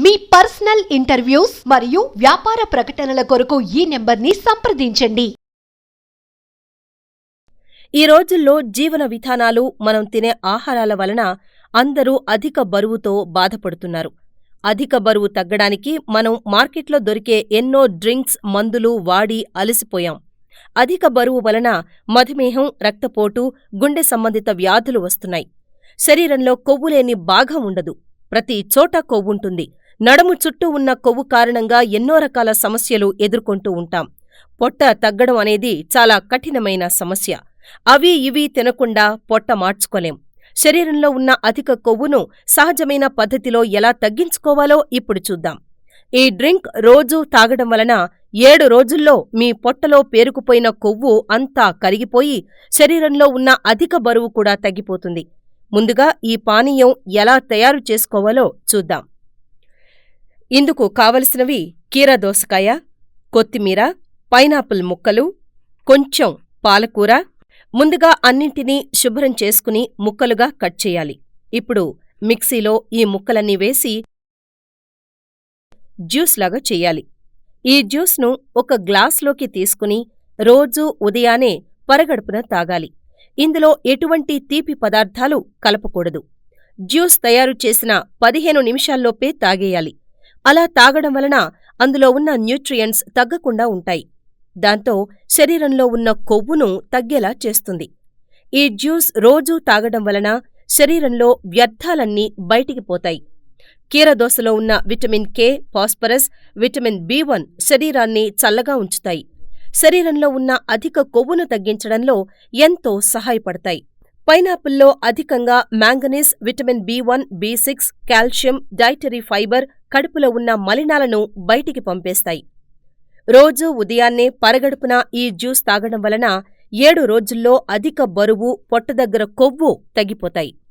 మీ personal interviews మరియు వ్యాపార ప్రకటనల కొరకు ఈ నెంబర్ని సంప్రదించండి. ఈ రోజుల్లో జీవన విధానాలు, మనం తినే ఆహారాల వలన అందరూ అధిక బరువుతో బాధపడుతున్నారు. అధిక బరువు తగ్గడానికి మనం మార్కెట్లో దొరికే ఎన్నో డ్రింక్స్, మందులు వాడి అలసిపోయాం. అధిక బరువు వలన మధుమేహం, రక్తపోటు, గుండె సంబంధిత వ్యాధులు వస్తున్నాయి. శరీరంలో కొవ్వులేని భాగం ఉండదు. ప్రతి చోట కొవ్వుంటుంది. నడుము చుట్టూ ఉన్న కొవ్వు కారణంగా ఎన్నో రకాల సమస్యలు ఎదుర్కొంటూ ఉంటాం. పొట్ట తగ్గడం అనేది చాలా కఠినమైన సమస్య. అవి ఇవి తినకుండా పొట్ట మార్చుకోలేం. శరీరంలో ఉన్న అధిక కొవ్వును సహజమైన పద్ధతిలో ఎలా తగ్గించుకోవాలో ఇప్పుడు చూద్దాం. ఈ డ్రింక్ రోజూ తాగడం వలన 7 రోజుల్లో మీ పొట్టలో పేరుకుపోయిన కొవ్వు అంతా కరిగిపోయి శరీరంలో ఉన్న అధిక బరువు కూడా తగ్గిపోతుంది. ముందుగా ఈ పానీయం ఎలా తయారు చేసుకోవాలో చూద్దాం. ఇందుకు కావలసినవి కీరదోసకాయ, కొత్తిమీర, పైనాపిల్ ముక్కలు, కొంచెం పాలకూర. ముందుగా అన్నింటినీ శుభ్రం చేసుకుని ముక్కలుగా కట్ చేయాలి. ఇప్పుడు మిక్సీలో ఈ ముక్కలన్నీ వేసి జ్యూస్ లాగా చెయ్యాలి. ఈ జ్యూస్ను ఒక గ్లాస్లోకి తీసుకుని రోజూ ఉదయానే పరగడుపున తాగాలి. ఇందులో ఎటువంటి తీపి పదార్థాలు కలపకూడదు. జ్యూస్ తయారు చేసిన 15 నిమిషాల్లోపే తాగేయాలి. అలా తాగడం వలన అందులో ఉన్న న్యూట్రియంట్స్ తగ్గకుండా ఉంటాయి. దాంతో శరీరంలో ఉన్న కొవ్వును తగ్గేలా చేస్తుంది. ఈ జ్యూస్ రోజూ తాగడం వలన శరీరంలో వ్యర్థాలన్నీ బయటికి పోతాయి. కీరదోసలో ఉన్న vitamin K, phosphorus, vitamin B1 శరీరాన్ని చల్లగా ఉంచుతాయి. శరీరంలో ఉన్న అధిక కొవ్వును తగ్గించడంలో ఎంతో సహాయపడతాయి. పైనాపిల్లో అధికంగా manganese, vitamin B1, B6, calcium, dietary fibre కడుపులో ఉన్న మలినాలను బయటికి పంపేస్తాయి. రోజూ ఉదయాన్నే పరగడుపున ఈ జ్యూస్ తాగడం వలన 7 రోజుల్లో అధిక బరువు, పొట్ట దగ్గర కొవ్వు తగ్గిపోతాయి.